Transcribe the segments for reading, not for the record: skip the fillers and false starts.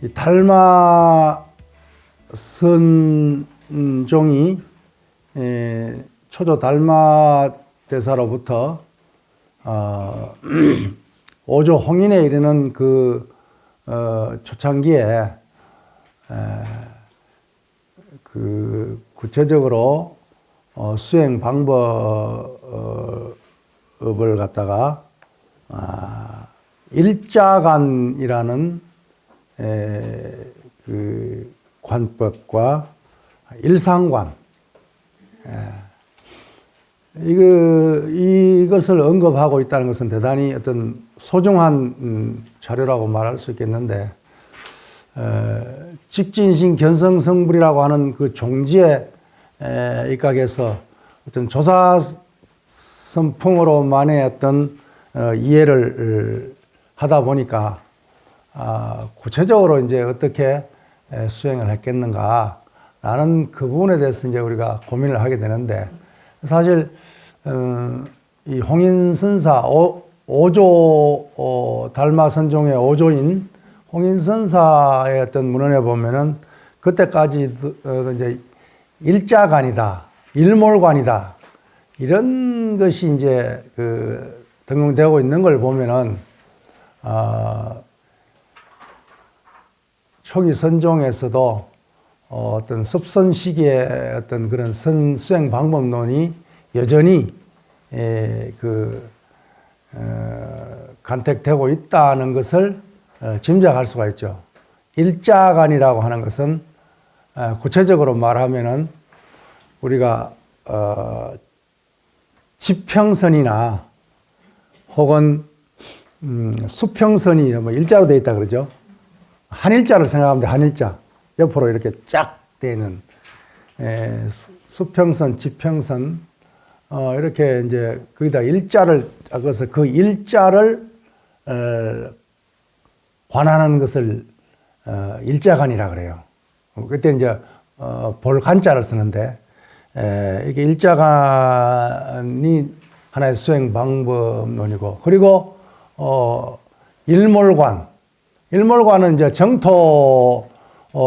이 달마 선종이 초조 달마 대사로부터 오조 홍인에 이르는 그 초창기에 그 구체적으로 수행 방법을 갖다가 일자간이라는 그 관법과 일상관 이것을 언급하고 있다는 것은 대단히 어떤 소중한 자료라고 말할 수 있겠는데, 직진신 견성성불이라고 하는 그 종지에 입각해서 어떤 조사선풍으로만의 어떤 이해를 하다 보니까 구체적으로 이제 어떻게 수행을 했겠는가라는 그 부분에 대해서 이제 우리가 고민을 하게 되는데, 사실 이 홍인선사 오조 달마 선종의 오조인 홍인선사의 어떤 문헌에 보면은 그때까지 이제 일자관이다, 일몰관이다 이런 것이 이제 그 등용되고 있는 걸 보면은 초기 선종에서도 어떤 습선 시기의 어떤 그런 수행 방법론이 여전히 간택되고 있다는 것을 짐작할 수가 있죠. 일자간이라고 하는 것은 구체적으로 말하면은 우리가 지평선이나 혹은 수평선이 뭐 일자로 되어 있다 그러죠. 한일자를 생각하면 돼. 한일자 옆으로 이렇게 쫙 되는 수평선, 지평선 이렇게 이제 거기다 일자를 짜서 그 일자를 관하는 것을 일자간이라 그래요. 그때 이제 볼간자를 쓰는데 이게 일자간이 하나의 수행 방법론이고, 그리고 일몰관은 이제 정토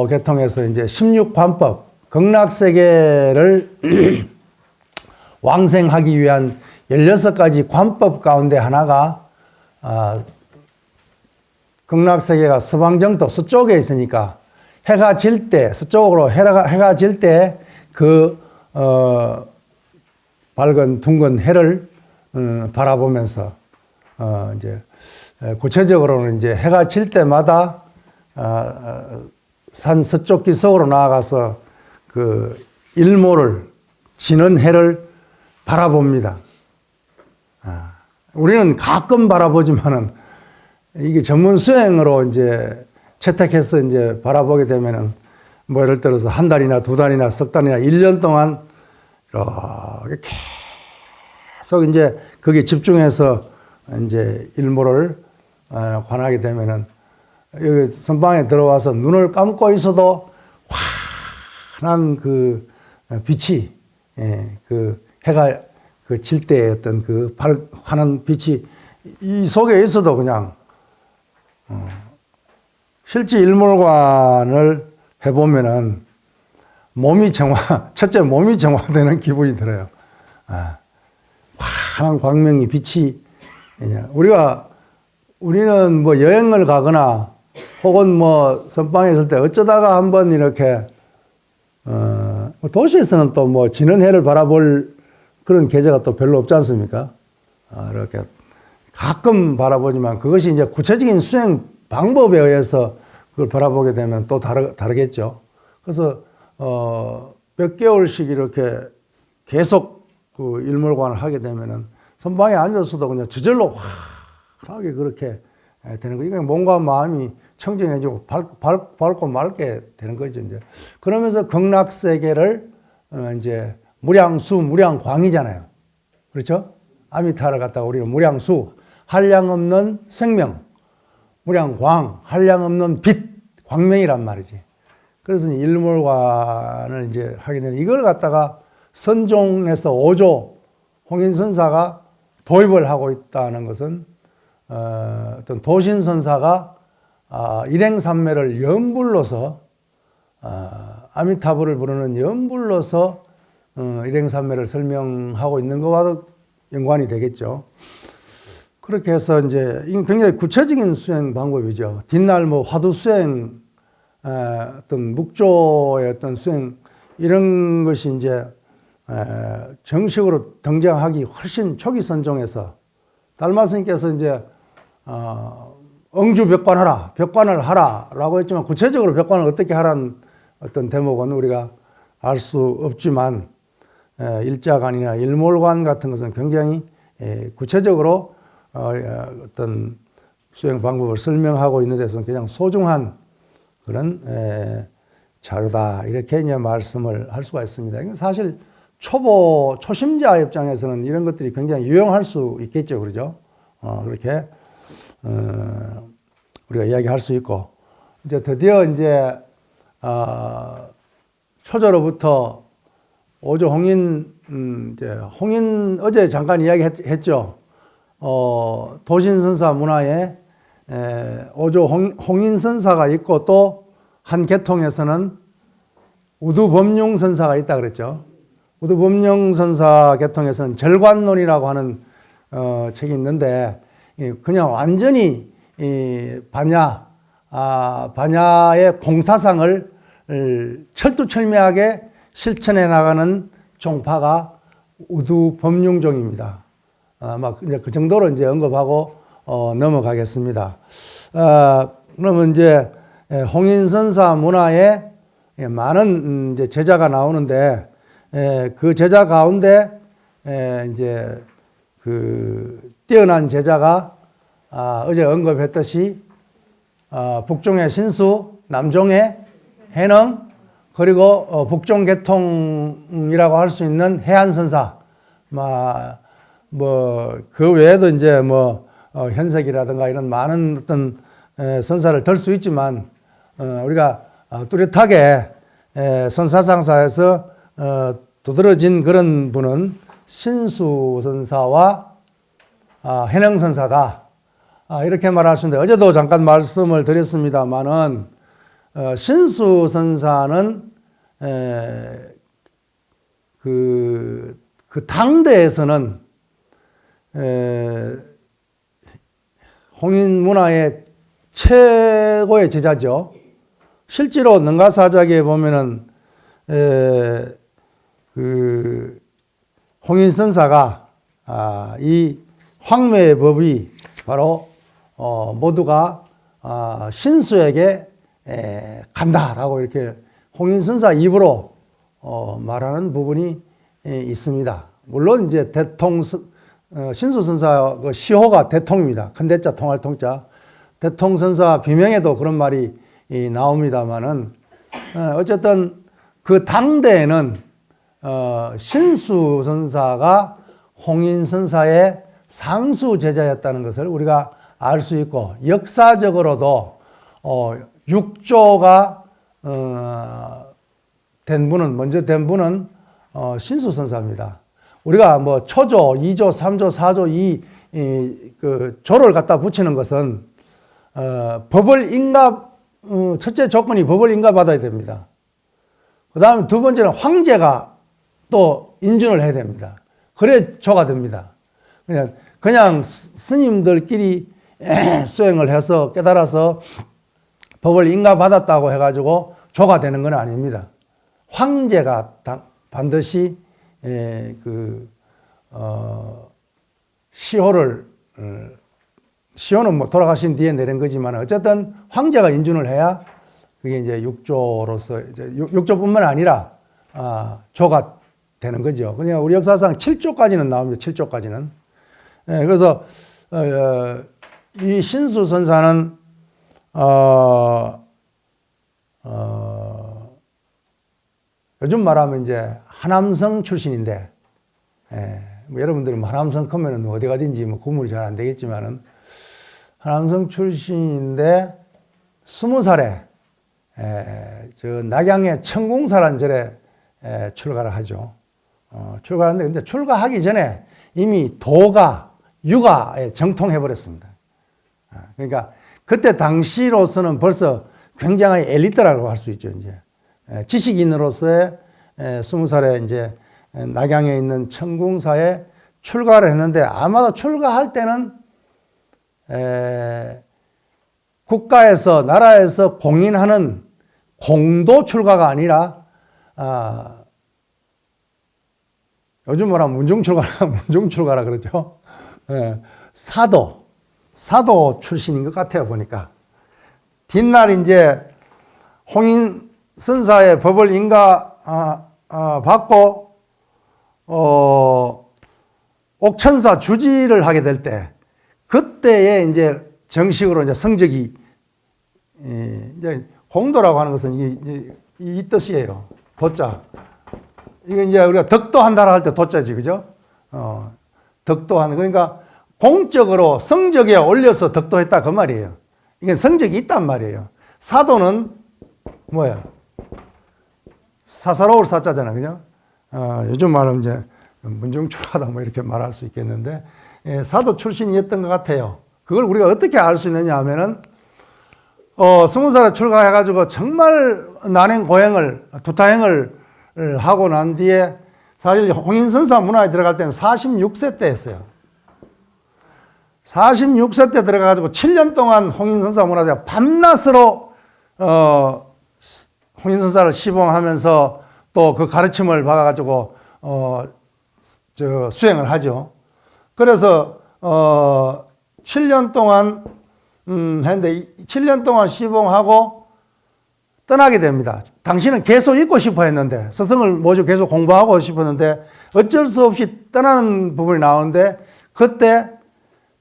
계통에서 이제 16관법 극락세계를 왕생하기 위한 16가지 관법 가운데 하나가 극락세계가 서방정토 서쪽에 있으니까 해가 질 때, 서쪽으로 해가 질 때 그 밝은 둥근 해를 바라보면서 이제 구체적으로는 이제 해가 질 때마다 산 서쪽 기슭으로 나아가서 그 일몰을 지는 해를 바라봅니다. 우리는 가끔 바라보지만은 이게 전문 수행으로 이제 채택해서 이제 바라보게 되면은 뭐 예를 들어서 한 달이나 두 달이나 석 달이나 1년 동안 이렇게 계속 이제 거기에 집중해서 이제 일몰을 관하게 되면은 여기 선방에 들어와서 눈을 감고 있어도 환한 그 빛이, 그 해가 그 질 때의 어떤 그 환한 빛이 이 속에 있어도 그냥 실제 일몰관을 해보면은 첫째 몸이 정화되는 기분이 들어요. 환한 광명이 빛이, 우리는 뭐 여행을 가거나 혹은 뭐 선방에 있을 때 어쩌다가 한번 이렇게, 도시에서는 또 뭐 지는 해를 바라볼 그런 계제가 또 별로 없지 않습니까? 이렇게 가끔 바라보지만 그것이 이제 구체적인 수행 방법에 의해서 그걸 바라보게 되면 또 다르겠죠. 그래서, 몇 개월씩 이렇게 계속 그 일몰관을 하게 되면은 선방에 앉아서도 그냥 저절로 환하게 그렇게 되는 거예요. 그러니까 몸과 마음이 청정해지고 밝고 맑게 되는 거죠, 이제. 그러면서 극락세계를, 이제 무량광이잖아요. 그렇죠? 아미타를 갖다가 우리는 무량수, 한량없는 생명, 무량광, 한량없는 빛, 광명이란 말이지. 그래서 일몰관을 이제 하게 되는, 이걸 갖다가 선종에서 오조 홍인선사가 도입을 하고 있다는 것은 어떤 도신선사가 일행산매를 연불로서 아미타불을 부르는 연불로서 일행산매를 설명하고 있는 것과도 연관이 되겠죠. 그렇게 해서 이제 굉장히 구체적인 수행 방법이죠. 뒷날 뭐 화두 수행, 어떤 묵조의 어떤 수행 이런 것이 이제 정식으로 등장하기 훨씬 초기 선종에서 달마 스님께서 이제 응주 벽관하라, 벽관을 하라라고 했지만 구체적으로 벽관을 어떻게 하라는 어떤 대목은 우리가 알 수 없지만 일자관이나 일몰관 같은 것은 굉장히 구체적으로 어떤 수행 방법을 설명하고 있는 데서는 그냥 소중한 그런 자료다 이렇게 이제 말씀을 할 수가 있습니다. 사실 초심자 입장에서는 이런 것들이 굉장히 유용할 수 있겠죠, 그러죠? 그렇게 우리가 이야기할 수 있고 이제 드디어 이제 초저로부터 오조 홍인 이제 홍인 어제 잠깐 이야기했죠. 도신선사 문화에 오조 홍인선사가 있고 또 한 계통에서는 우두법룡선사가 있다 그랬죠. 우두법룡선사 계통에서는 절관론이라고 하는 책이 있는데 그냥 완전히 반야의 공사상을 철두철미하게 실천해 나가는 종파가 우두법룡종입니다. 막 이제 그 정도로 이제 언급하고 넘어가겠습니다. 그러면 이제 홍인선사 문화에 많은 이제 제자가 나오는데 그 제자 가운데 이제 그 뛰어난 제자가 어제 언급했듯이 북종의 신수, 남종의 해능, 그리고 북종계통이라고 할 수 있는 해안선사, 그 외에도 이제 현색이라든가 이런 많은 어떤 선사를 들 수 있지만 우리가 뚜렷하게 선사상사에서 두드러진 그런 분은 신수선사와 해능선사다. 이렇게 말할 수 있는데 어제도 잠깐 말씀을 드렸습니다만은 신수선사는 그 당대에서는 홍인 문화의 최고의 제자죠. 실제로 능가사작에 보면은 그 홍인선사가 이 황매의 법이 바로 모두가 신수에게 간다라고 이렇게 홍인선사 입으로 말하는 부분이 있습니다. 물론 이제 신수선사 그 시호가 대통입니다. 큰 대자 통할 통자. 대통선사 비명에도 그런 말이 나옵니다만은 어쨌든 그 당대에는 신수선사가 홍인선사의 상수 제자였다는 것을 우리가 알 수 있고 역사적으로도 육조가 먼저 된 분은 신수선사입니다. 우리가 초조, 2조, 3조, 4조 그 조를 갖다 붙이는 것은 법을 첫째 조건이 법을 인가받아야 됩니다. 그 다음에 두 번째는 황제가 또 인준을 해야 됩니다. 그래 조가 됩니다. 그냥 스님들끼리 수행을 해서 깨달아서 법을 인가받았다고 해가지고 조가 되는 건 아닙니다. 황제가 반드시 시호는 돌아가신 뒤에 내린 거지만 어쨌든 황제가 인준을 해야 그게 이제 육조로서 육조뿐만 아니라 조가 되는 거죠. 그냥 우리 역사상 7조까지는 나옵니다. 7조까지는. 그래서 이 신수선사는 요즘 말하면 이제 하남성 출신인데, 여러분들은 하남성 크면은 어디 가든지 구분이 잘 안 되겠지만은, 하남성 출신인데, 20살에, 저 낙양의 청궁사란 절에 출가를 하죠. 출가하는데, 근데 출가하기 전에 이미 도가, 유가에 정통해버렸습니다. 그러니까 그때 당시로서는 벌써 굉장히 엘리트라고 할 수 있죠. 이제 지식인으로서의 20살에 이제 낙양에 있는 천궁사에 출가를 했는데 아마도 출가할 때는 국가에서 나라에서 공인하는 공도 출가가 아니라 요즘 뭐라 문중 출가라 그러죠. 사도 출신인 것 같아요 보니까. 뒷날 이제 홍인선사의 법을 인가 받고 옥천사 주지를 하게 될 때 그때에 이제 정식으로 이제 성적이 이제 공도라고 하는 것은 이 뜻이에요. 도자. 이거 이제 우리가 덕도한다라 할 때 도자지, 그죠? 덕도하는. 그러니까 공적으로 성적에 올려서 덕도했다 그 말이에요. 이게 성적이 있단 말이에요. 사도는 뭐야? 사사로울 사자잖아, 그죠? 요즘 말은 이제 문중출하다 뭐 이렇게 말할 수 있겠는데, 사도 출신이었던 것 같아요. 그걸 우리가 어떻게 알 수 있느냐 하면은 20살에 출가해가지고 정말 난행 고행을 두타행을 하고 난 뒤에 사실 홍인선사 문화에 들어갈 때는 46세 때 했어요. 46세 때 들어가가지고 7년 동안 홍인선사 문화가 밤낮으로 홍인선사를 시봉하면서 또 그 가르침을 받아가지고 수행을 하죠. 그래서 7년 동안 했는데 7년 동안 시봉하고 떠나게 됩니다. 당신은 계속 있고 싶어 했는데 스승을 모시고 계속 공부하고 싶었는데 어쩔 수 없이 떠나는 부분이 나오는데 그때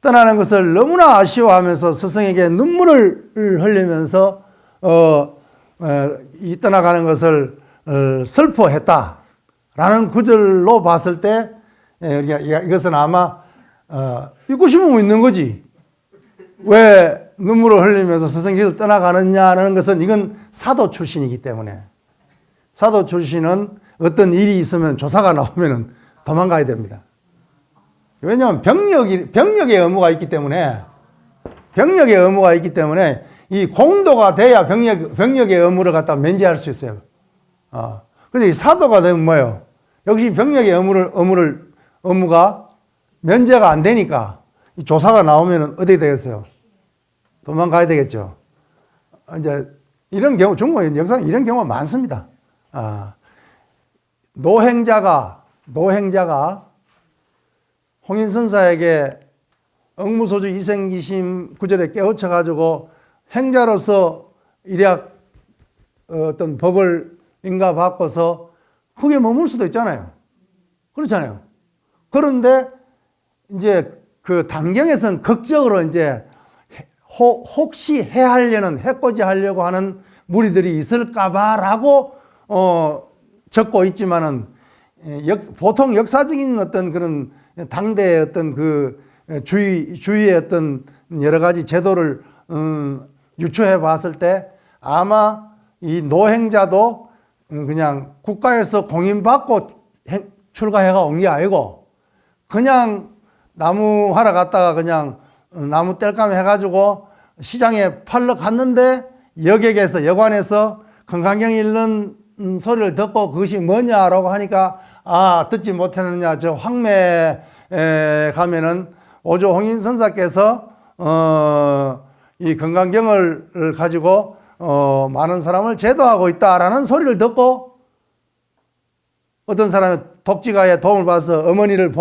떠나는 것을 너무나 아쉬워하면서 스승에게 눈물을 흘리면서 이 떠나가는 것을 슬퍼했다라는 구절로 봤을 때 이것은 아마 있고 싶으면 있는 거지. 왜 눈물을 흘리면서 스승 길을 떠나가느냐는 것은 이건 사도 출신이기 때문에 사도 출신은 어떤 일이 있으면 조사가 나오면 도망가야 됩니다. 왜냐하면 병력의 의무가 있기 때문에 이 공도가 돼야 병력의 의무를 갖다 면제할 수 있어요. 그런데 이 사도가 되면 뭐예요? 역시 병력의 의무가 면제가 안 되니까 이 조사가 나오면 어떻게 되겠어요? 도망가야 되겠죠. 이제 이런 경우, 중국 역사에 이런 경우가 많습니다. 노행자가 홍인선사에게 억무소주 이생기심 구절에 깨우쳐가지고 행자로서 일약 어떤 법을 인가받고서 거기에 머물 수도 있잖아요. 그렇잖아요. 그런데 이제 그 당경에서는 극적으로 이제 혹시 해코지 하려고 하는 무리들이 있을까봐라고 적고 있지만은 보통 역사적인 어떤 그런 당대의 어떤 그 주위의 어떤 여러 가지 제도를 유추해 봤을 때 아마 이 노행자도 그냥 국가에서 공인받고 출가해가 온 게 아니고 그냥 나무 하러 갔다가 그냥 나무 뗄감 해가지고 시장에 팔러 갔는데 여관에서 건강경 읽는 소리를 듣고 그것이 뭐냐라고 하니까 듣지 못했느냐. 저 황매에 가면은 오조 홍인선사께서 이 건강경을 가지고 많은 사람을 제도하고 있다라는 소리를 듣고 어떤 사람이 독지가에 도움을 받아서 어머니를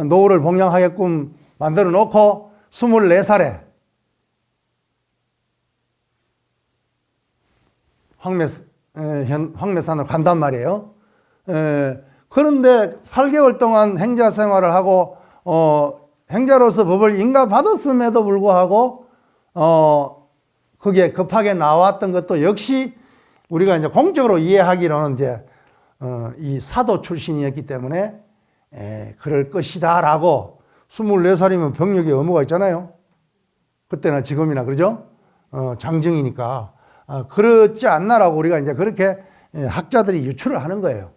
노후를 봉양하게끔 만들어 놓고 24살에 황매산을 간단 말이에요. 그런데 8개월 동안 행자 생활을 하고 행자로서 법을 인가받았음에도 불구하고 그게 급하게 나왔던 것도 역시 우리가 이제 공적으로 이해하기로는 이제 이 사도 출신이었기 때문에 그럴 것이다라고 24살이면 병력의 의무가 있잖아요. 그때나 지금이나 그러죠? 장정이니까 그렇지 않나라고 우리가 이제 그렇게 학자들이 유추를 하는 거예요.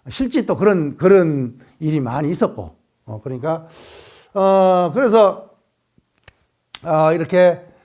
실제 또 그런 일이 많이 있었고 그러니까 그래서 이렇게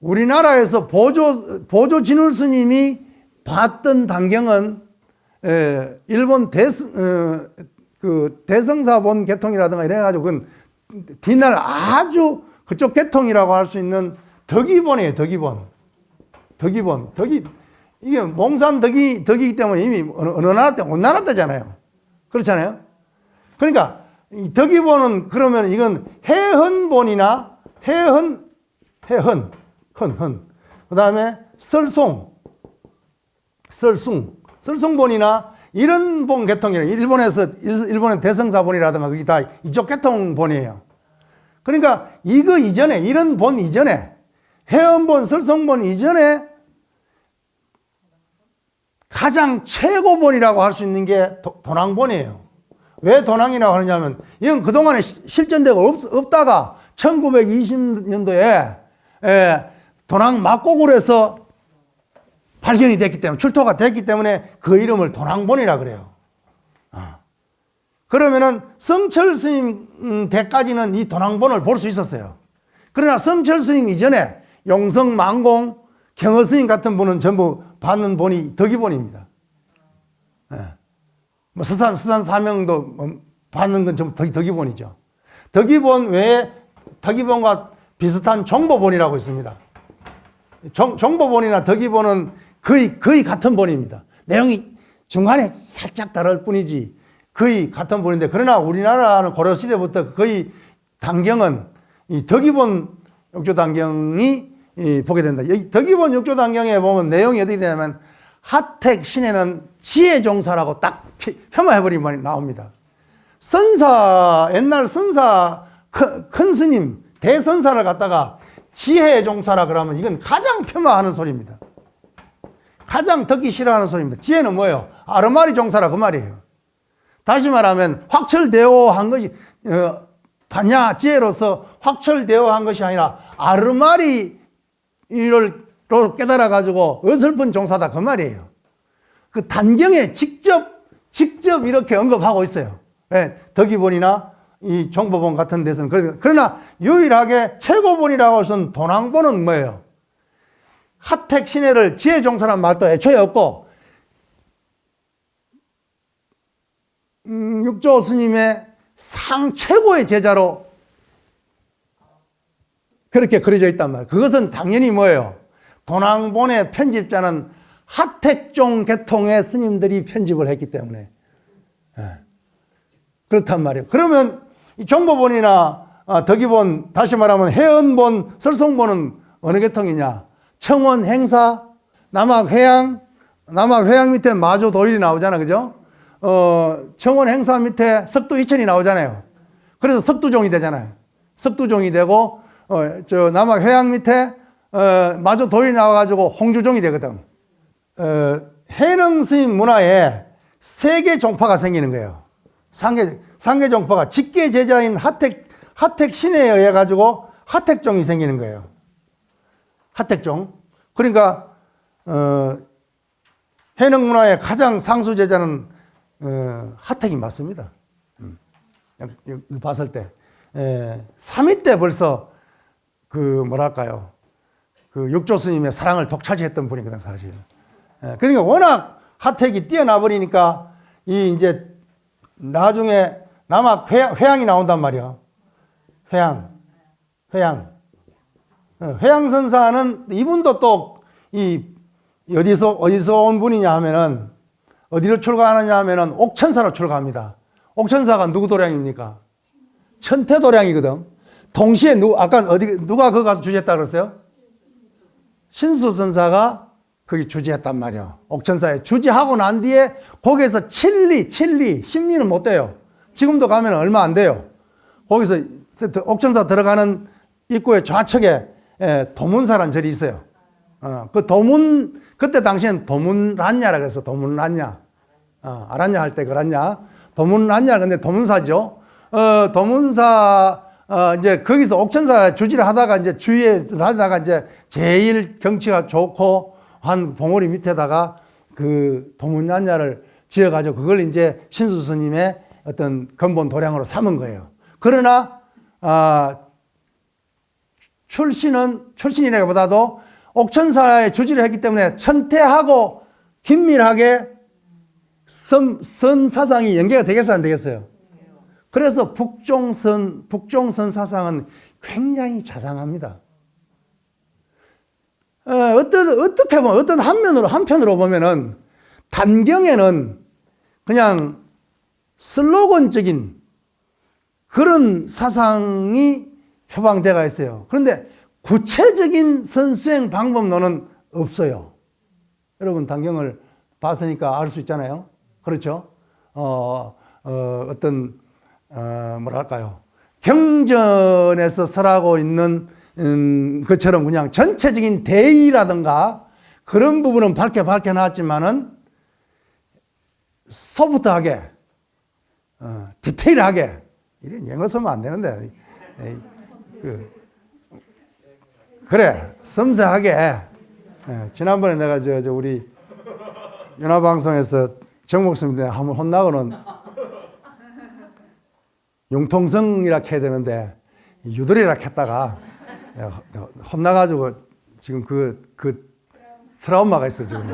우리나라에서 보조 진울 스님이 봤던 단경은 일본 대성사본 계통이라든가 이래가지고 그건 뒷날 아주 그쪽 계통이라고 할 수 있는 덕이본이에요. 덕이본. 이게 몽산 덕이기 때문에 이미 어느 나라 때 온 나라 때잖아요. 그렇잖아요. 그러니까 이 덕이본은 그러면 이건 해헌본이나 해헌 그 다음에 설숭본이나 이런 본 계통이에요. 일본의 대성사본이라든가 그게 다 이쪽 계통본이에요. 그러니까 이거 이전에, 이런 본 이전에, 해헌본, 설숭본 이전에 가장 최고본이라고 할 수 있는 게 도낭본이에요. 왜 도낭이라고 하느냐면 이건 그동안에 실전대가 없다가 1920년도에 도낭 막고굴에서 발견이 됐기 때문에, 출토가 됐기 때문에 그 이름을 도낭본이라 그래요. 그러면은 성철 스님 때까지는 이 도낭본을 볼 수 있었어요. 그러나 성철 스님 이전에 용성, 망공, 경허 스님 같은 분은 전부 받는 본이 덕이본입니다. 뭐 서산 사명도 받는 건 전부 덕이본이죠. 덕이본 외에 덕이본과 비슷한 정보본이라고 있습니다. 정보본이나 덕이본은 거의 같은 본입니다. 내용이 중간에 살짝 다를 뿐이지 거의 같은 본인데, 그러나 우리나라는 고려시대부터 거의 단경은 이 덕이본 육조단경이 보게 된다. 이 덕이본 육조단경에 보면 내용이 어떻게 되냐면 하택 신에는 지혜종사라고 딱 폄하해버린 말이 나옵니다. 옛날 선사 큰 스님 대선사를 갖다가 지혜종사라 그러면 이건 가장 폄하하는 소리입니다. 가장 듣기 싫어하는 소리입니다. 지혜는 뭐예요? 아르마리 종사라 그 말이에요. 다시 말하면 확철대오한 것이 반야 지혜로서 확철대오한 것이 아니라 아르마리를 깨달아 가지고 어설픈 종사다 그 말이에요. 그 단경에 직접 이렇게 언급하고 있어요. 덕이본이나 이 정보본 같은 데서는. 그러나 유일하게 최고본이라고 해서는 도낭본은 뭐예요? 하택 신해를 지혜종사라는 말도 애초에 없고 육조 스님의 최고의 제자로 그렇게 그려져 있단 말이에요. 그것은 당연히 뭐예요? 도낭본의 편집자는 하택종 계통의 스님들이 편집을 했기 때문에 그렇단 말이에요. 그러면 이 정보본이나 덕이본, 다시 말하면 해헌본, 설송본은 어느 계통이냐? 청원 행사, 남학 회양 밑에 마조 도일이 나오잖아, 그죠? 청원 행사 밑에 석두 이천이 나오잖아요. 그래서 석두종이 되잖아요. 석두종이 되고, 남학 회양 밑에, 마조 도일이 나와가지고 홍주종이 되거든. 해능 스님 문화에 세 개 종파가 생기는 거예요. 상계 종파가 직계 제자인 하택 신에 의해 가지고 하택종이 생기는 거예요. 하택종. 그러니까 해능 문화의 가장 상수 제자는 하택이 맞습니다. 여기 봤을 때 3위 때 벌써 그 육조 스님의 사랑을 독차지했던 분이거든 사실. 그러니까 워낙 하택이 뛰어나 버리니까 이제 나중에 남학 회양이 나온단 말이야. 회양 선사는 이분도 또 어디서 온 분이냐 하면은 어디로 출가하느냐 하면은 옥천사로 출가합니다. 옥천사가 누구 도량입니까? 천태 도량이거든. 동시에 누가 거기 가서 주지했다 그랬어요? 신수 선사가 거기 주지했단 말이야. 옥천사에 주지하고 난 뒤에 거기에서 7리 못 돼요. 지금도 가면 얼마 안 돼요. 거기서 옥천사 들어가는 입구의 좌측에 도문사라는 절이 있어요. 그때 당시엔 도문란야라 그래서 도문란야. 알았냐 할 때 그랬냐. 도문란야 근데 도문사죠. 도문사, 이제 거기서 옥천사 주지를 하다가 이제 주위에 다니다가 이제 제일 경치가 좋고 한 봉우리 밑에다가 그 도문란야를 지어가지고 그걸 이제 신수 스님의 어떤 근본 도량으로 삼은 거예요. 그러나, 출신이라기보다도 옥천사의 주지를 했기 때문에 천태하고 긴밀하게 선 사상이 연계가 되겠어요, 안 되겠어요? 그래서 북종선 사상은 굉장히 자상합니다. 어떻게 보면, 어떤 한편으로 보면은 단경에는 그냥 슬로건적인 그런 사상이 표방되어 있어요. 그런데 구체적인 선수행 방법론은 없어요. 여러분 단경을 봤으니까 알 수 있잖아요. 그렇죠? 뭐랄까요. 경전에서 설하고 있는 것처럼 그냥 전체적인 대의라든가 그런 부분은 밝혀놨지만은 소프트하게, 디테일하게, 이런 영어 쓰면 안 되는데, 그래, 섬세하게. 지난번에 내가 우리 연합방송에서 정 목사님한테 한번 혼나고는 융통성이라 해야 되는데 유돌이라 했다가 혼나가지고 지금 그 트라우마가 있어 지금.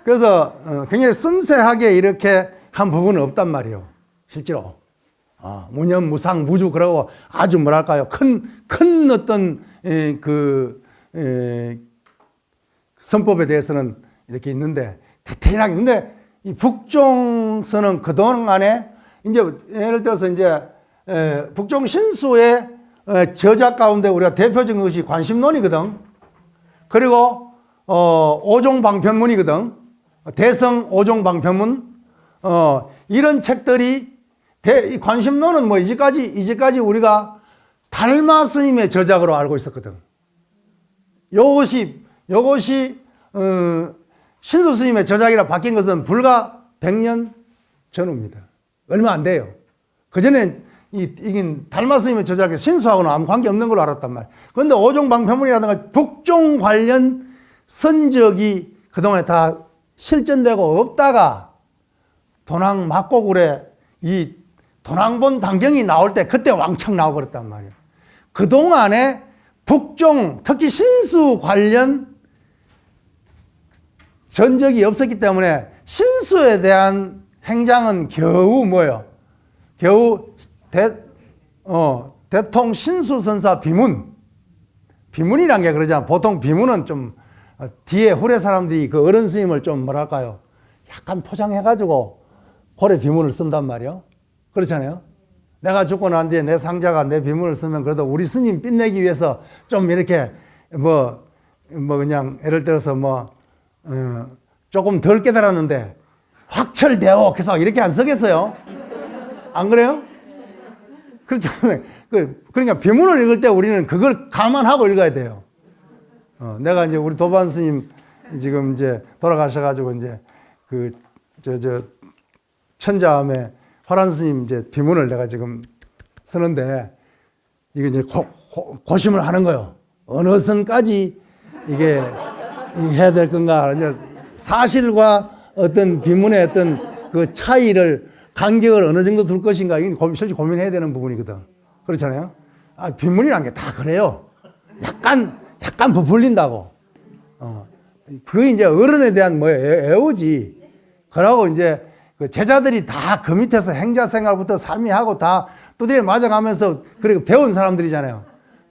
그래서 굉장히 섬세하게 이렇게 한 부분은 없단 말이에요. 실제로. 무념, 무상, 무주, 그러고 아주 뭐랄까요. 큰 어떤 선법에 대해서는 이렇게 있는데 디테일하게. 근데 이 북종서는 그동안에 이제 예를 들어서 이제 북종 신수의 저작 가운데 우리가 대표적인 것이 관심론이거든. 그리고 오종방편문이거든. 대성 오종방편문. 이런 책들이 이 관심론은 뭐 이제까지 우리가 달마 스님의 저작으로 알고 있었거든. 요것이 신수 스님의 저작이라 바뀐 것은 불과 100년 전후입니다. 얼마 안 돼요. 그전엔 이긴 달마 스님의 저작이 신수하고는 아무 관계 없는 걸로 알았단 말이에요. 그런데 오종방편문이라든가 북종 관련 선적이 그동안에 다 실전되고 없다가 도낭 막고굴에 이 도낭본 단경이 나올 때 그때 왕창 나와버렸단 말이에요. 그동안에 북종, 특히 신수 관련 전적이 없었기 때문에 신수에 대한 행장은 겨우 뭐예요? 겨우 대통 신수선사 비문. 비문이란 게 그러잖아. 보통 비문은 좀 뒤에 후래 사람들이 그 어른 스님을 좀 뭐랄까요? 약간 포장해가지고 고래 비문을 쓴단 말이에요. 그렇잖아요. 내가 죽고 난 뒤에 내 상자가 내 비문을 쓰면 그래도 우리 스님 빛내기 위해서 좀 이렇게 뭐 그냥 예를 들어서 조금 덜 깨달았는데 확철되어 그래서 이렇게 안 쓰겠어요? 안 그래요? 그렇잖아요. 그러니까 비문을 읽을 때 우리는 그걸 감안하고 읽어야 돼요. 내가 이제 우리 도반 스님 지금 이제 돌아가셔가지고 이제 천자암에 화란 스님 이제 비문을 내가 지금 쓰는데 이게 이제 고심을 하는 거예요. 어느 선까지 이게 해야 될 건가. 이제 사실과 어떤 비문의 어떤 그 차이를 간격을 어느 정도 둘 것인가. 이건 실제 고민해야 되는 부분이거든. 그렇잖아요. 비문이란 게 다 그래요. 약간 부풀린다고. 그게 이제 어른에 대한 애호지. 그러고 이제 그 제자들이 다 그 밑에서 행자 생활부터 삼위하고 다 두드려 맞아가면서 그리고 배운 사람들이잖아요.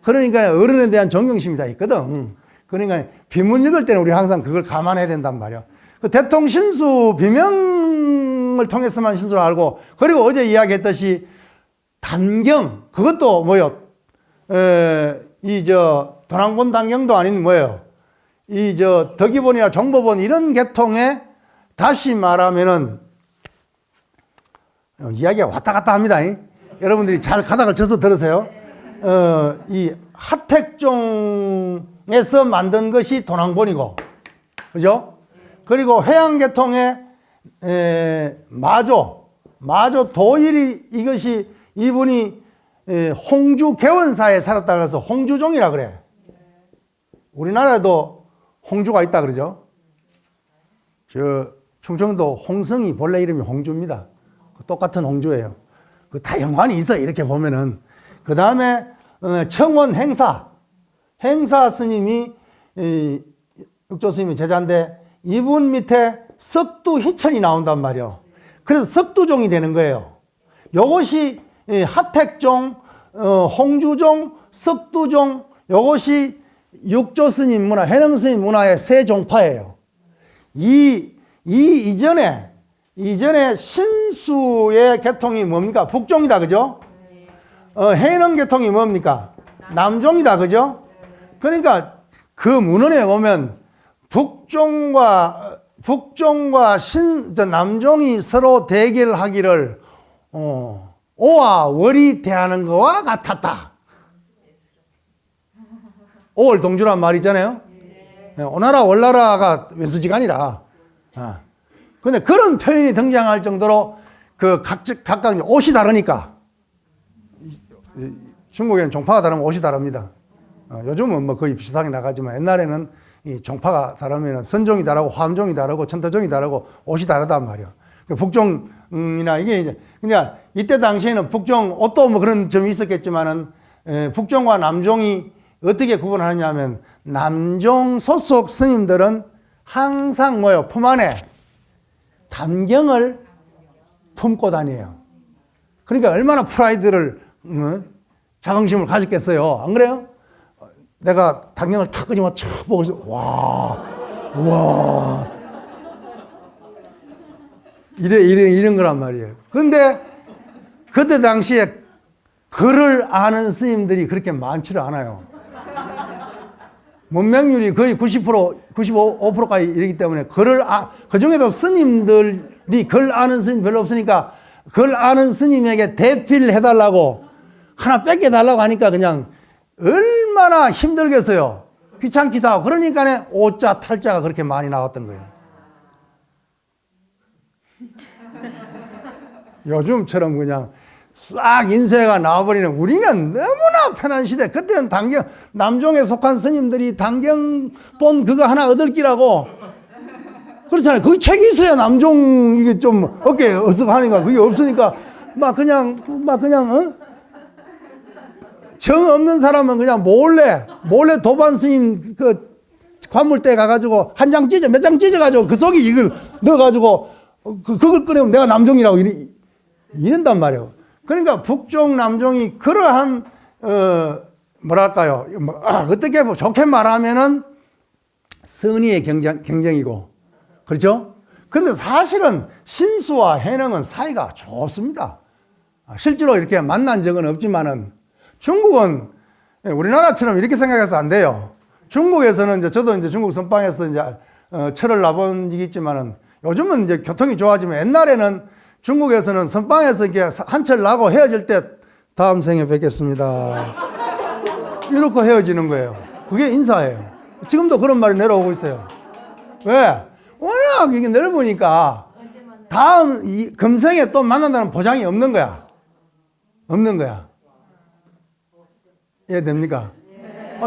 그러니까 어른에 대한 존경심이 다 있거든. 그러니까 비문 읽을 때는 우리 항상 그걸 감안해야 된단 말이야. 그 대통 신수 비명을 통해서만 신수를 알고, 그리고 어제 이야기했듯이 단경, 그것도 뭐요? 도낭본 단경도 아닌 뭐예요? 덕이본이나 정보본 이런 계통에 다시 말하면은 이야기가 왔다 갔다 합니다. 여러분들이 잘 가닥을 쳐서 들으세요. 이 하택종에서 만든 것이 도낭본이고, 그죠? 그리고 해양계통의 마조 도일이 이것이 이분이 홍주 개원사에 살았다 그래서 홍주종이라 그래. 우리나라에도 홍주가 있다 그러죠. 충청도 홍성이 본래 이름이 홍주입니다. 똑같은 홍주예요. 그 다 연관이 있어, 이렇게 보면은. 그 다음에 청원 행사 스님이 육조 스님이 제자인데 이분 밑에 석두 희천이 나온단 말이요. 그래서 석두종이 되는 거예요. 요것이 하택종, 홍주종, 석두종, 요것이 육조 스님 문화, 해능 스님 문화의 세 종파예요. 이전에 신수의 계통이 뭡니까? 북종이다, 그죠? 해능 계통이 뭡니까? 남종이다, 그죠? 그러니까 그 문헌에 보면 북종과 남종이 서로 대결하기를 오와 월이 대하는 것과 같았다. 오월 동주란 말이 있잖아요. 오나라 월나라가 왼수지간이라. 근데 그런 표현이 등장할 정도로 그 각각 옷이 다르니까. 중국에는 종파가 다르면 옷이 다릅니다. 요즘은 뭐 거의 비슷하게 나가지만 옛날에는 이 종파가 다르면 선종이 다르고 화암종이 다르고 천타종이 다르고 옷이 다르단 말이에요. 북종이나 이게 이제 그냥 이때 당시에는 북종 옷도 뭐 그런 점이 있었겠지만은 북종과 남종이 어떻게 구분하느냐 하면 남종 소속 스님들은 항상 뭐요? 품 안에 담경을 품고 다녀요. 그러니까 얼마나 프라이드를 자긍심을 가졌겠어요. 안 그래요? 내가 담경을 탁 끄집어 촥 보고 있어. 와. 이런 거란 말이에요. 근데 그때 당시에 글을 아는 스님들이 그렇게 많지를 않아요. 문맹률이 거의 90%, 95%까지 이르기 때문에 그 중에도 스님들이 글 아는 스님 별로 없으니까 글 아는 스님에게 대필 해달라고 하나 뺏겨달라고 하니까 그냥 얼마나 힘들겠어요. 귀찮기도 하고. 그러니까 오자, 탈자가 그렇게 많이 나왔던 거예요. 요즘처럼 그냥 싹 인쇄가 나와버리는 우리는 너무나 편한 시대. 그때는 남종에 속한 스님들이 당경본 그거 하나 얻을 기라고 그렇잖아요. 거기 책이 있어야 남종 이게 좀 어깨 어석하니까 그게 없으니까 막 그냥 정 없는 사람은 그냥 몰래 도반 스님 그 관물대 가가지고 한 장 몇 장 찢어가지고 그 속에 이걸 넣어가지고 그걸 꺼내면 내가 남종이라고 이런단 말이에요. 그러니까 북종, 남종이 그러한 뭐랄까요? 어떻게 좋게 말하면은 선의의 경쟁이고 그렇죠? 근데 사실은 신수와 해능은 사이가 좋습니다. 실제로 이렇게 만난 적은 없지만은 중국은 우리나라처럼 이렇게 생각해서 안 돼요. 중국에서는 저도 이제 중국 선방에서 이제 철을 놔본 적이 있지만은 요즘은 이제 교통이 좋아지면 옛날에는 중국에서는 선방에서 이렇게 한 철 나고 헤어질 때 다음 생에 뵙겠습니다. 이렇게 헤어지는 거예요. 그게 인사예요. 지금도 그런 말이 내려오고 있어요. 왜? 워낙 이게 넓으니까 다음 금생에 또 만난다는 보장이 없는 거야. 없는 거야. 이해됩니까?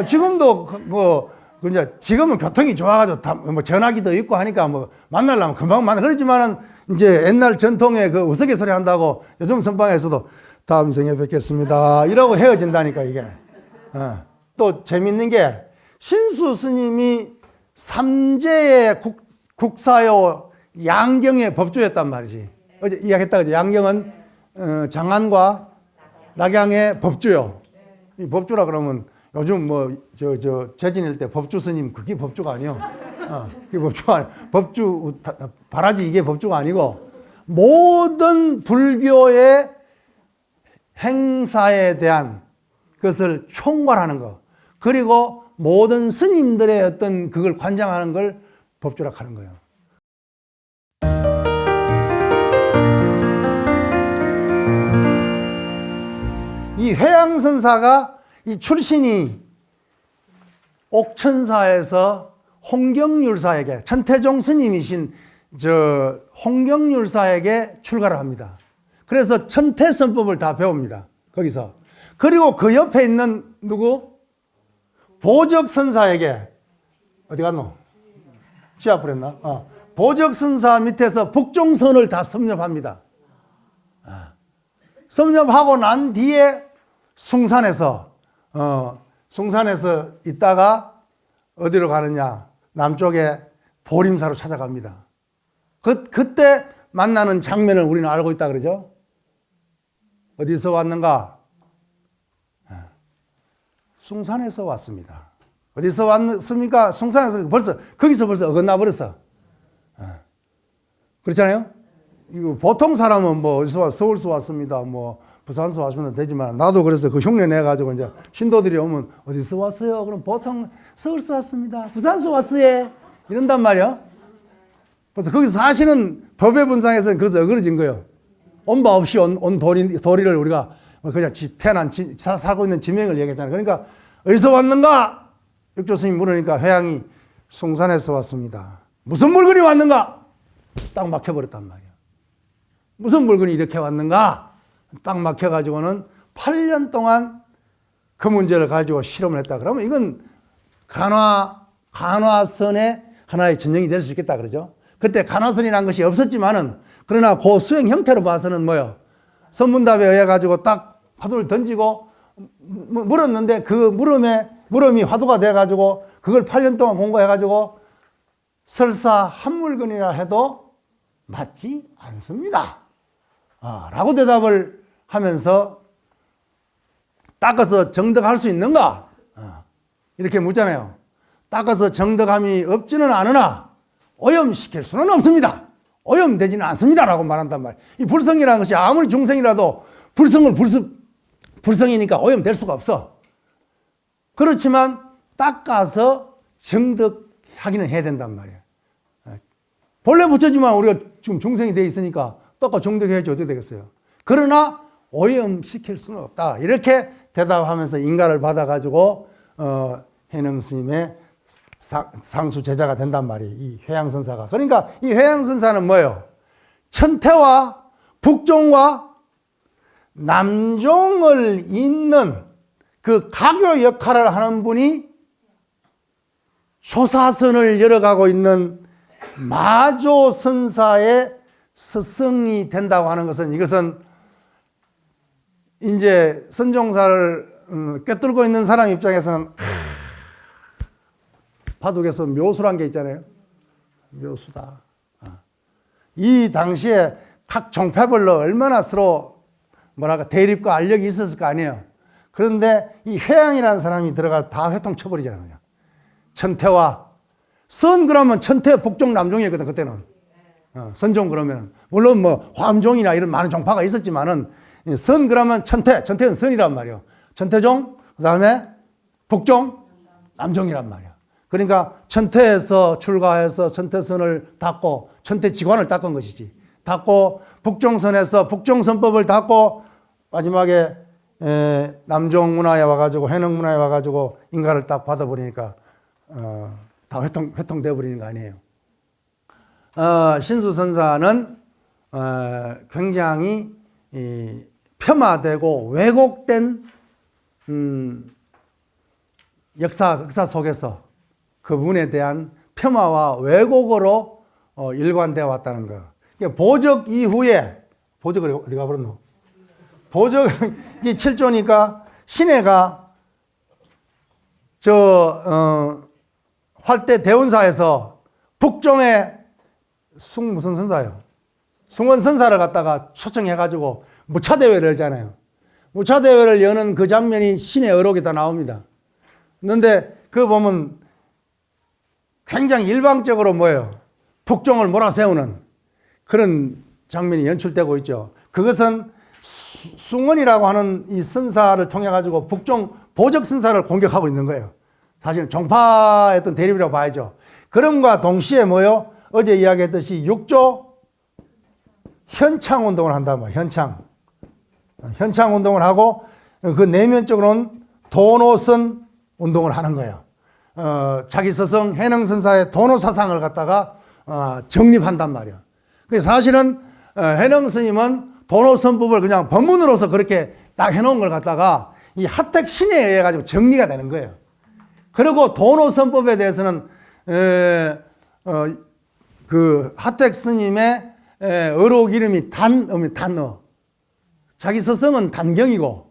지금도 이제 지금은 교통이 좋아가지고 뭐 전화기도 있고 하니까 뭐 만나려면 금방 만나. 그렇지만은 이제 옛날 전통의 그 우스갯소리 한다고 요즘 선방에서도 다음 생에 뵙겠습니다. 이러고 헤어진다니까 이게. 또 재밌는 게 신수 스님이 삼재의 국사요 양경의 법주였단 말이지. 어제 이야기했다 그죠? 양경은 장안과 낙양의 법주요. 이 법주라 그러면 요즘 재진일 때 법주 스님 그게 법주가 아니요. 그게 법주가 아니요. 법주 바라지 이게 법주가 아니고 모든 불교의 행사에 대한 것을 총괄하는 거. 그리고 모든 스님들의 어떤 그걸 관장하는 걸 법주라 하는 거예요. 이 회양선사가 이 출신이 옥천사에서 홍경률사에게 천태종 스님이신 홍경률사에게 출가를 합니다. 그래서 천태선법을 다 배웁니다. 거기서. 그리고 그 옆에 있는 누구? 보적선사에게 어디 갔노? 지하버렸나? 보적선사 밑에서 북종선을 다 섭렵합니다. 섭렵하고 난 뒤에 숭산에서 있다가 어디로 가느냐? 남쪽에 보림사로 찾아갑니다. 그때 만나는 장면을 우리는 알고 있다 그러죠. 어디서 왔는가? 숭산에서 왔습니다. 어디서 왔습니까? 숭산에서 거기서 벌써 어긋나 버렸어. 그렇잖아요? 이거 보통 사람은 뭐 어디서 서울서 왔습니다. 뭐 부산서 왔으면 되지만 나도 그래서 그 흉내 내가지고 이제 신도들이 오면 어디서 왔어요? 그럼 보통 서울서 왔습니다. 부산서 왔어요. 이런단 말이야. 그래서 거기서 사실은 법의 분상에서는 그것이 어그러진 거예요. 온바 없이 온 도리를 우리가 그냥 살고 있는 지명을 얘기했잖아요. 그러니까 어디서 왔는가? 육조 스님이 물으니까 회양이 숭산에서 왔습니다. 무슨 물건이 왔는가? 딱 막혀버렸단 말이야. 무슨 물건이 이렇게 왔는가? 딱 막혀가지고는 8년 동안 그 문제를 가지고 실험을 했다. 그러면 이건 간화선의 하나의 전형이 될 수 있겠다 그러죠. 그때 간화선이라는 것이 없었지만은 그러나 그 수행 형태로 봐서는 뭐요? 선문답에 의해 가지고 딱 화두를 던지고 물었는데 그 물음이 화두가 돼 가지고 그걸 8년 동안 공부해 가지고 설사 한 물건이라 해도 맞지 않습니다. 라고 대답을 하면서 닦아서 정득할 수 있는가? 이렇게 묻잖아요. 닦아서 정득함이 없지는 않으나 오염시킬 수는 없습니다. 오염되지는 않습니다. 라고 말한단 말이에요. 이 불성이라는 것이 아무리 중생이라도 불성이니까 오염될 수가 없어. 그렇지만 닦아서 정득하기는 해야 된단 말이에요. 본래 붙여지만 우리가 지금 중생이 되어 있으니까 닦아 정득해야지 어떻게 되겠어요. 그러나 오염시킬 수는 없다. 이렇게 대답하면서 인가를 받아가지고 해능 스님의 상수 제자가 된단 말이에요. 이 회양선사가. 그러니까 이 회양선사는 뭐예요? 천태와 북종과 남종을 잇는 그 가교 역할을 하는 분이 조사선을 열어가고 있는 마조선사의 스승이 된다고 하는 것은 이것은 이제 선종사를 꿰뚫고 있는 사람 입장에서는 바둑에서 묘수란 게 있잖아요. 묘수다. 이 당시에 각 종패별로 얼마나 서로 대립과 알력이 있었을 거 아니에요. 그런데 이 회양이라는 사람이 들어가 다 회통 쳐버리잖아요. 그냥. 천태와 선 그러면 천태, 북종, 남종이었거든 그때는. 선종 그러면 물론 뭐 화암종이나 이런 많은 종파가 있었지만은 선 그러면 천태는 선이란 말이에요. 천태종, 그 다음에 북종, 남종이란 말이에요. 그러니까 천태에서 출가해서 천태선을 닦고 천태지관을 닦은 것이지. 닦고 북종선에서 북종선법을 닦고 마지막에 남종문화에 와가지고 해능문화에 와가지고 인가를 딱 받아버리니까 다 회통돼 버리는 거 아니에요. 신수선사는 굉장히 폄하되고 왜곡된 역사 속에서 그분에 대한 폄하와 왜곡으로 일관되어 왔다는 거. 보적 이후에 보적을 어디 가버렸노? 보적이 7조니까 신해가 활대 대운사에서 북종의 무슨 선사요? 숭원 선사를 갖다가 초청해가지고 무차대회를 열잖아요. 무차대회를 여는 그 장면이 신의 어록에 다 나옵니다. 그런데 그거 보면 굉장히 일방적으로 뭐예요? 북종을 몰아세우는 그런 장면이 연출되고 있죠. 그것은 숭원이라고 하는 이 선사를 통해 가지고 북종 보적 선사를 공격하고 있는 거예요. 사실 종파의 어떤 대립이라고 봐야죠. 그럼과 동시에 뭐요? 어제 이야기했듯이 6조 현창 운동을 한단 말이에요. 현창 운동을 하고 그 내면적으로는 도노선 운동을 하는 거예요. 자기 스승 해능선사의 도노사상을 갖다가 정립한단 말이에요. 그래서 사실은 해능스님은 도노선법을 그냥 법문으로서 그렇게 딱 해놓은 걸 갖다가 이 하택 신에 의해 가지고 정리가 되는 거예요. 그리고 도노선법에 대해서는 그 하택 스님의 어록 이름이 단어 자기 스승은 단경이고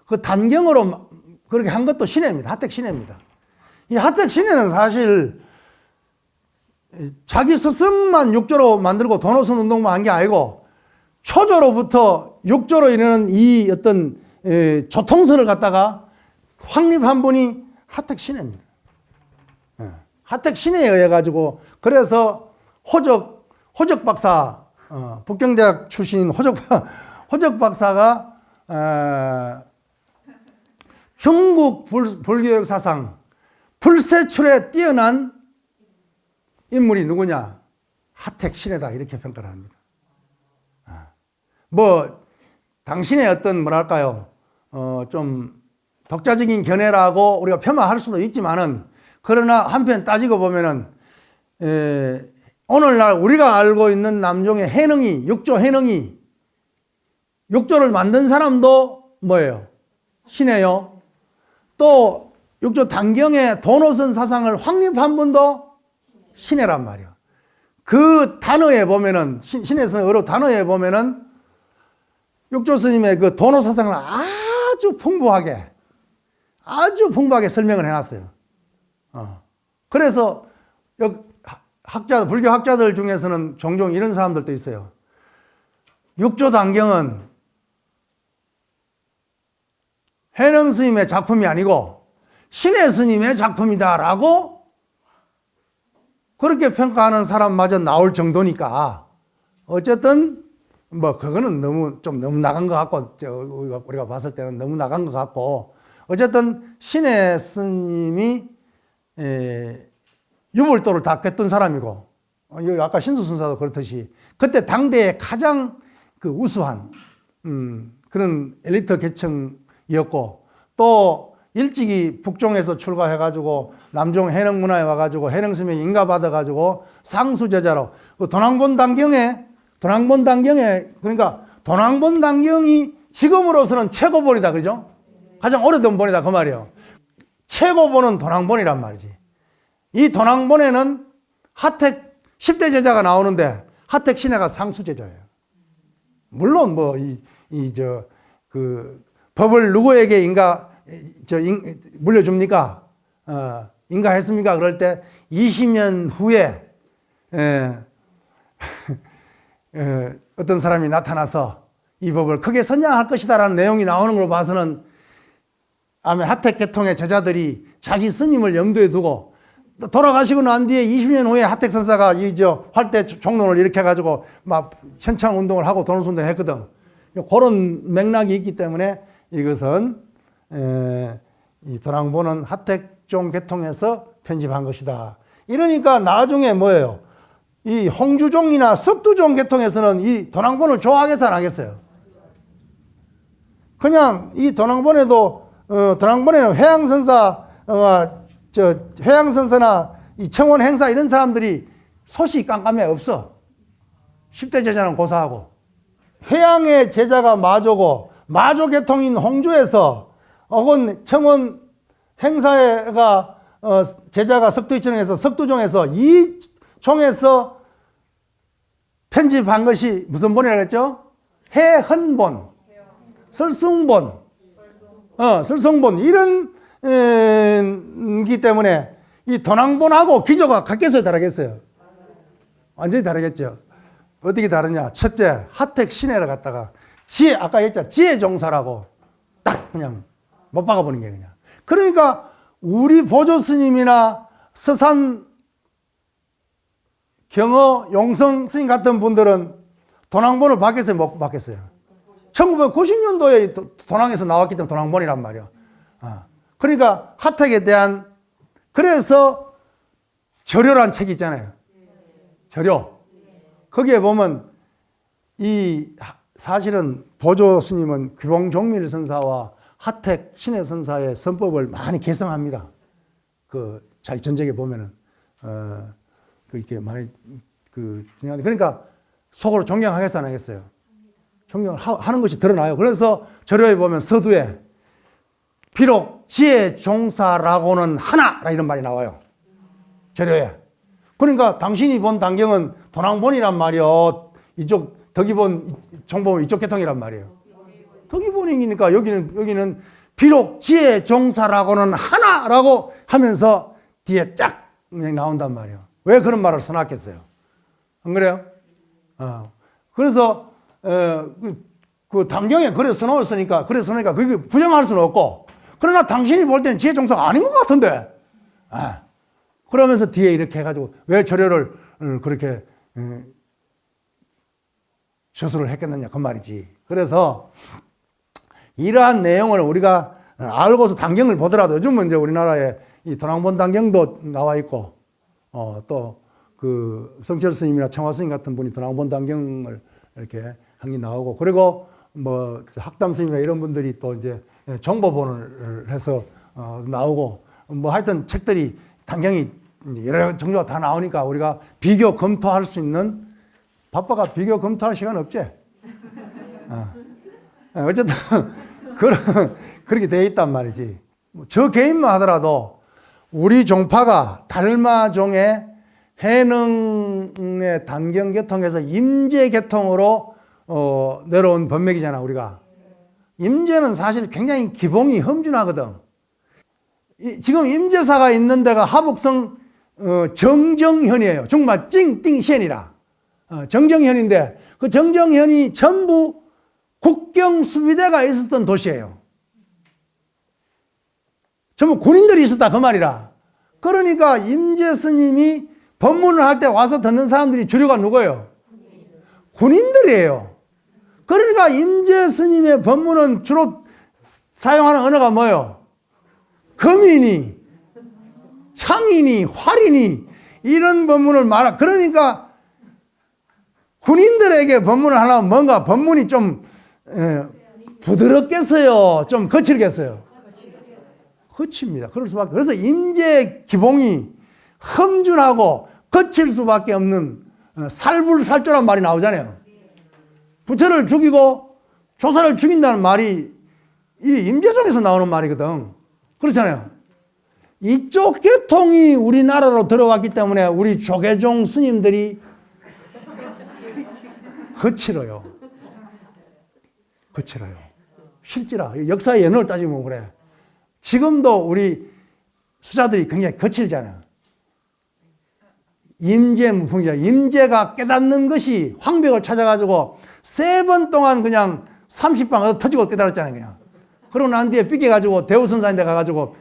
그 단경으로 그렇게 한 것도 신해입니다. 하택 신해입니다. 이 하택 신해는 사실 자기 스승만 육조로 만들고 도노선 운동만 한 게 아니고 초조로부터 육조로 이르는 이 어떤 조통선을 갖다가 확립한 분이 하택 신해입니다. 하택 신해에 의해 가지고 그래서 호적 박사 북경대학 출신인 호적 박사가 중국 불교육 사상 불세출에 뛰어난 인물이 누구냐? 하택 신해다 이렇게 평가를 합니다. 뭐 당신의 어떤 뭐랄까요 좀 독자적인 견해라고 우리가 폄하할 수도 있지만은 그러나 한편 따지고 보면은 오늘날 우리가 알고 있는 남종의 해능이 육조 해능이 육조를 만든 사람도 뭐예요? 신해요. 또 육조 단경의 도노선 사상을 확립한 분도 신해란 말이에요. 그 단어에 보면은 신해선 어로 단어에 보면은 육조 스님의 그 도노 사상을 아주 풍부하게 설명을 해놨어요. 그래서 불교 학자들 중에서는 종종 이런 사람들도 있어요. 육조 단경은 해능 스님의 작품이 아니고 신해 스님의 작품이다라고 그렇게 평가하는 사람마저 나올 정도니까 어쨌든 뭐 그거는 너무 나간 것 같고 우리가 봤을 때는 너무 나간 것 같고 어쨌든 신해 스님이 유불도를 다 꿰뚫은 사람이고 아까 신수선사도 그렇듯이 그때 당대의 가장 그 우수한 그런 엘리트 계층이었고 또 일찍이 북종에서 출가해가지고 남종 해능문화에 와가지고 해능스님에 인가받아가지고 상수제자로 그 도낭본 단경에 그러니까 도낭본 단경이 지금으로서는 최고본이다 그죠? 가장 오래된 본이다 그 말이에요. 최고본은 도낭본이란 말이지. 이 도낭본에는 하택 10대 제자가 나오는데 하택 신해가 상수제자예요. 물론 뭐 법을 누구에게 물려줍니까? 인가했습니까? 그럴 때 20년 후에 어떤 사람이 나타나서 이 법을 크게 선양할 것이다라는 내용이 나오는 걸 봐서는 아마 하택 계통의 제자들이 자기 스님을 염두에 두고 돌아가시고 난 뒤에 20년 후에 하택 선사가 활대 종론을 일으켜가지고 막 현창 운동을 하고 도노선 운동을 했거든. 그런 맥락이 있기 때문에 이것은 이 도낭본은 하택종 계통에서 편집한 것이다. 이러니까 나중에 뭐예요? 이 홍주종이나 석두종 계통에서는 이 도낭본을 좋아하겠어 안 하겠어요? 그냥 이 도낭본에도 도낭본에는 회양선사나 이 청원 행사 이런 사람들이 소식 깜깜해 없어. 10대 제자는 고사하고 회양의 제자가 마조고 마조 계통인 홍주에서 혹은 청원 행사가 제자가 석두이천에서 석두종에서 이 종에서 편집한 것이 무슨 본이라고 했죠? 해헌본, 설승본, 설승본 이런 기 때문에 이 도낭본하고 기조가 같겠어요, 다르겠어요? 완전히 다르겠죠. 어떻게 다르냐? 첫째, 하택 신해를 갖다가 아까 했잖아. 지혜종사라고 딱 그냥 못 박아보는 게 그냥. 그러니까 우리 보조 스님이나 서산 경어 용성 스님 같은 분들은 도낭본을 받겠어요, 못 받겠어요? 1990년도에 도낭에서 나왔기 때문에 도낭본이란 말이야. 그러니까 하택에 대한 그래서 절요란 책이 있잖아요. 절요. 거기에 보면 이 사실은 보조 스님은 규봉종밀 선사와 하택 신해 선사의 선법을 많이 개성합니다. 자기 전적에 보면은 이렇게 많이 그러니까 속으로 존경하겠어 안 하겠어요? 존경하는 것이 드러나요. 그래서 절요에 보면 서두에 비록 지혜 종사라고는 하나라 이런 말이 나와요. 절요에. 그러니까 당신이 본 단경은 도낭본이란 말이요. 이쪽 덕이본 정보는 이쪽 계통이란 말이에요. 특이본이니까 여기는 비록 지혜 종사라고는 하나라고 하면서 뒤에 쫙 나온단 말이에요. 왜 그런 말을 써놨겠어요? 안 그래요? 그래서 그 단경에 그래 써놓으니까 그게 부정할 수는 없고, 그러나 당신이 볼 때는 지혜 종사가 아닌 것 같은데, 그러면서 뒤에 이렇게 해가지고 왜 절여를 그렇게 저수를 했겠느냐 그 말이지. 그래서 이러한 내용을 우리가 알고서 단경을 보더라도, 요즘은 이제 우리나라에 이 도랑본 단경도 나와 있고, 또 그 성철 스님이나 청화 스님 같은 분이 도랑본 단경을 이렇게 한 게 나오고, 그리고 뭐 학담 스님이나 이런 분들이 또 이제 정보본을 해서 나오고, 뭐 하여튼 책들이 단경이 여러 종류가 다 나오니까 우리가 비교 검토할 수 있는, 바빠가 비교 검토할 시간 없지? 어쨌든 그렇게 돼 있단 말이지. 저 개인만 하더라도 우리 종파가 달마종의 해능의 단경계통에서 임재계통으로 내려온 법맥이잖아. 우리가 임재는 사실 굉장히 기봉이 험준하거든. 지금 임재사가 있는 데가 하북성 정정현이에요. 정말 찡띵시현이라 정정현인데, 그 정정현이 전부 국경수비대가 있었던 도시예요. 전부 군인들이 있었다 그 말이라. 그러니까 임재 스님이 법문을 할 때 와서 듣는 사람들이 주류가 누구예요? 군인들이에요. 그러니까 임재 스님의 법문은 주로 사용하는 언어가 뭐예요? 금이니 창이니 활이니 이런 법문을 말하. 그러니까 군인들에게 법문을 하려면 뭔가 법문이 좀 부드럽겠어요? 좀 거칠겠어요? 거칩니다. 그럴 수밖에. 그래서 임재 기봉이 험준하고 거칠 수밖에 없는 살불살조란 말이 나오잖아요. 부처를 죽이고 조사를 죽인다는 말이 이 임재종에서 나오는 말이거든. 그렇잖아요. 이쪽 계통이 우리나라로 들어왔기 때문에 우리 조계종 스님들이 거칠어요. 거칠어요. 실제라. 역사의 연호를 따지면 그래. 지금도 우리 수자들이 굉장히 거칠잖아요. 임재 무풍이잖아. 임재가 깨닫는 것이 황벽을 찾아가지고 3번 동안 그냥 30방 터지고 깨달았잖아요. 그냥. 그러고 난 뒤에 삐개가지고 대우선사인데 가가지고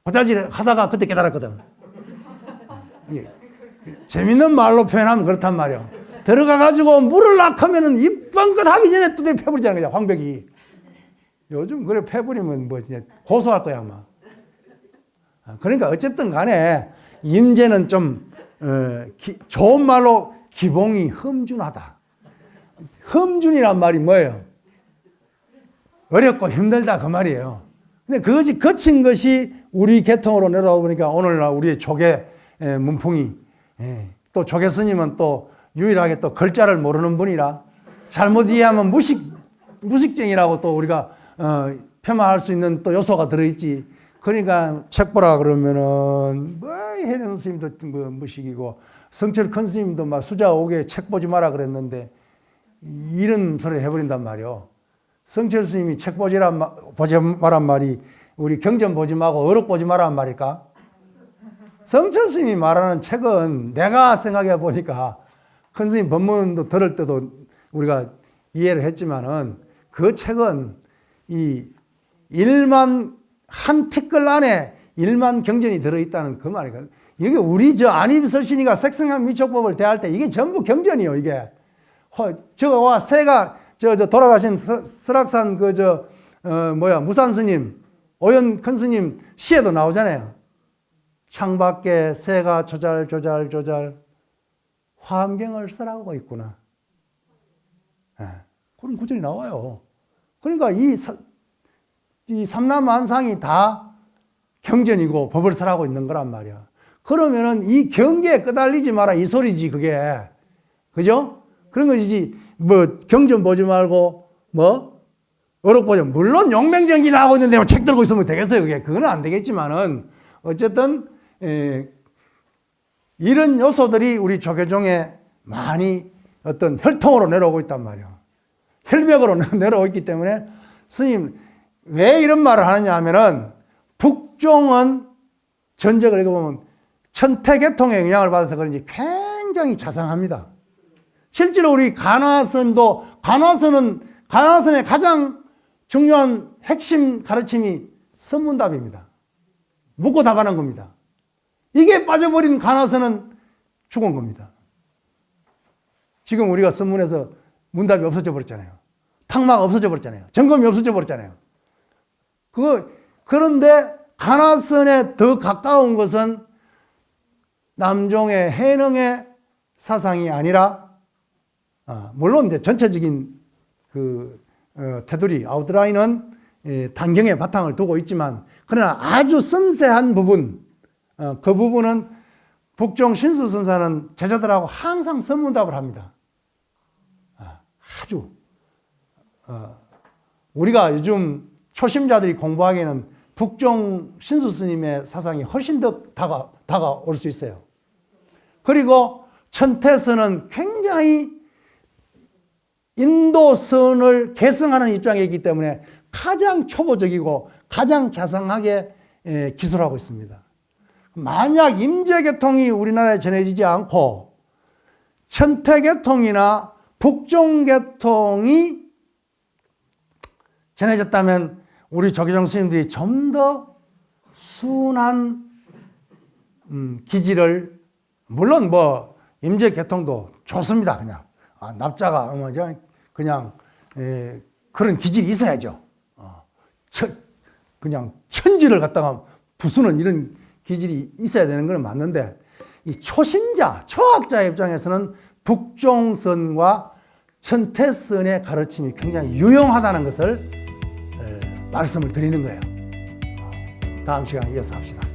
보자질 하다가 그때 깨달았거든. 재밌는 말로 표현하면 그렇단 말이에요. 들어가가지고 물을 낙하면은 입방긋 하기 전에 두드려 패버리잖아요. 그냥 황벽이. 요즘 그래 패버리면 뭐 이제 고소할 거야 아마. 그러니까 어쨌든 간에 임재는 좀 좋은 말로 기봉이 험준하다. 험준이란 말이 뭐예요? 어렵고 힘들다 그 말이에요. 근데 그것이 거친 것이 우리 계통으로 내려와 보니까 오늘날 우리의 조계 문풍이, 또 조계 스님은 또 유일하게 또 글자를 모르는 분이라 잘못 이해하면 무식쟁이라고 또 우리가 폄하할 수 있는 또 요소가 들어있지. 그러니까 책 보라 그러면은 뭐 해능 스님도 뭐 무식이고 성철 큰 스님도 막 수자 오게 책 보지 마라 그랬는데 이런 소리를 해버린단 말이요. 성철 스님이 책 보지 마란 말이 우리 경전 보지 말고 어록 보지 마란 말일까? 성철 스님이 말하는 책은 내가 생각해 보니까 큰 스님 법문도 들을 때도 우리가 이해를 했지만은 그 책은 이 1만 한 티끌 안에 1만 경전이 들어있다는 그 말이거든요. 이게 우리 안입설신이가 색성한 미촉법을 대할 때 이게 전부 경전이요. 이게 저와 새가 돌아가신 설악산 무산 스님, 오연 큰 스님 시에도 나오잖아요. 창밖에 새가 조잘조잘 화엄경을 쓰라고 있구나. 그런 구절이 나와요. 그러니까 이 삼남만상이 다 경전이고 법을 설하고 있는 거란 말이야. 그러면은 이 경계에 끄달리지 마라 이 소리지 그게. 그죠? 그런 것이지 뭐 경전 보지 말고 뭐 어록 보지. 물론 용맹정진을 하고 있는데 뭐 책 들고 있으면 되겠어요. 그거는 안 되겠지만은 어쨌든 이런 요소들이 우리 조계종에 많이 어떤 혈통으로 내려오고 있단 말이야. 혈맥으로 내려오기 때문에 스님 왜 이런 말을 하느냐 하면은 북종은 전적을 읽어보면 천태계통의 영향을 받아서 그런지 굉장히 자상합니다. 실제로 우리 간화선도 간화선의 가장 중요한 핵심 가르침이 선문답입니다. 묻고 답하는 겁니다. 이게 빠져버린 간화선은 죽은 겁니다. 지금 우리가 선문에서 문답이 없어져 버렸잖아요. 탁마가 없어져 버렸잖아요. 점검이 없어져 버렸잖아요. 그런데 간화선에 더 가까운 것은 남종의 해능의 사상이 아니라, 물론 이제 전체적인 테두리, 아웃라인은 단경의 바탕을 두고 있지만, 그러나 아주 섬세한 부분, 그 부분은 북종 신수선사는 제자들하고 항상 선문답을 합니다. 아주 우리가 요즘 초심자들이 공부하기에는 북종 신수 스님의 사상이 훨씬 더 다가올 수 있어요. 그리고 천태선은 굉장히 인도선을 계승하는 입장이기 때문에 가장 초보적이고 가장 자상하게 기술하고 있습니다. 만약 임재계통이 우리나라에 전해지지 않고 천태계통이나 북종계통이 전해졌다면 우리 조계종 스님들이 좀 더 순한 기질을, 물론 뭐 임재계통도 좋습니다. 그냥 납자가 그냥 그런 기질이 있어야죠. 그냥 천지를 갖다가 부수는 이런 기질이 있어야 되는 건 맞는데, 이 초심자, 초학자 입장에서는 북종선과 천태선의 가르침이 굉장히 유용하다는 것을 말씀을 드리는 거예요. 다음 시간에 이어서 합시다.